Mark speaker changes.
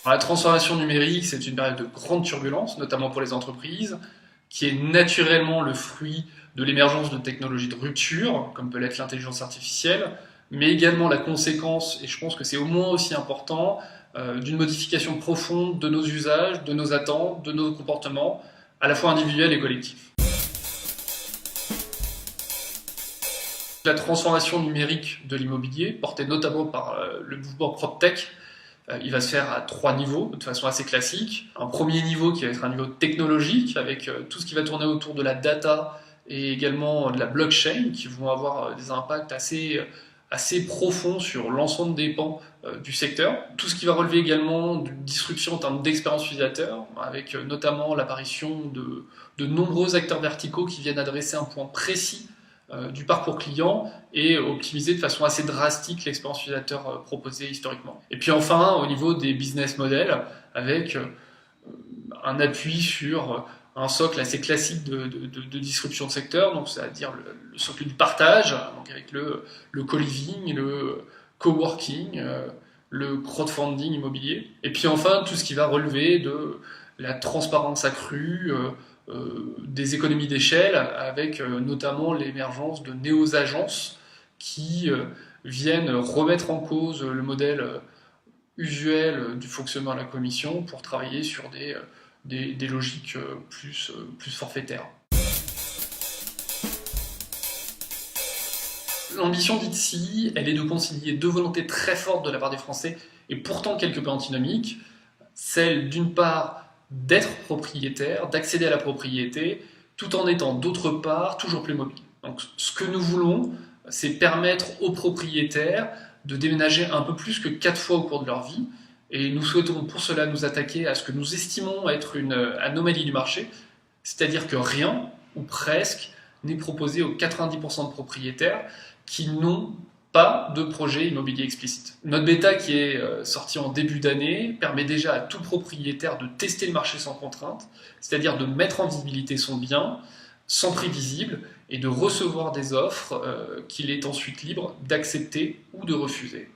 Speaker 1: La transformation numérique, c'est une période de grande turbulence, notamment pour les entreprises, qui est naturellement le fruit de l'émergence de technologies de rupture, comme peut l'être l'intelligence artificielle, mais également la conséquence, et je pense que c'est au moins aussi important, d'une modification profonde de nos usages, de nos attentes, de nos comportements, à la fois individuels et collectifs. La transformation numérique de l'immobilier, portée notamment par le mouvement PropTech, il va se faire à 3 niveaux, de façon assez classique. Un premier niveau qui va être un niveau technologique, avec tout ce qui va tourner autour de la data et également de la blockchain, qui vont avoir des impacts assez profonds sur l'ensemble des pans du secteur. Tout ce qui va relever également d'une disruption en termes d'expérience utilisateur, avec notamment l'apparition de nombreux acteurs verticaux qui viennent adresser un point précis du parcours client et optimiser de façon assez drastique l'expérience utilisateur proposée historiquement. Et puis enfin, au niveau des business models, avec un appui sur un socle assez classique de disruption de secteur, donc c'est-à-dire le socle du partage, donc avec le co-living, le coworking, le crowdfunding immobilier, et puis enfin tout ce qui va relever de la transparence accrue, des économies d'échelle, avec notamment l'émergence de néo-agences qui viennent remettre en cause le modèle usuel du fonctionnement de la commission pour travailler sur des logiques plus forfaitaires. L'ambition d'Itsy, elle est de concilier deux volontés très fortes de la part des Français et pourtant quelque peu antinomiques. Celle d'une part d'être propriétaire, d'accéder à la propriété, tout en étant d'autre part toujours plus mobile. Donc ce que nous voulons, c'est permettre aux propriétaires de déménager un peu plus que 4 fois au cours de leur vie, et nous souhaitons pour cela nous attaquer à ce que nous estimons être une anomalie du marché, c'est-à-dire que rien, ou presque, n'est proposé aux 90% de propriétaires qui n'ont pas de projet immobilier explicite. Notre bêta qui est sorti en début d'année permet déjà à tout propriétaire de tester le marché sans contrainte, c'est-à-dire de mettre en visibilité son bien, sans prix visible, et de recevoir des offres qu'il est ensuite libre d'accepter ou de refuser.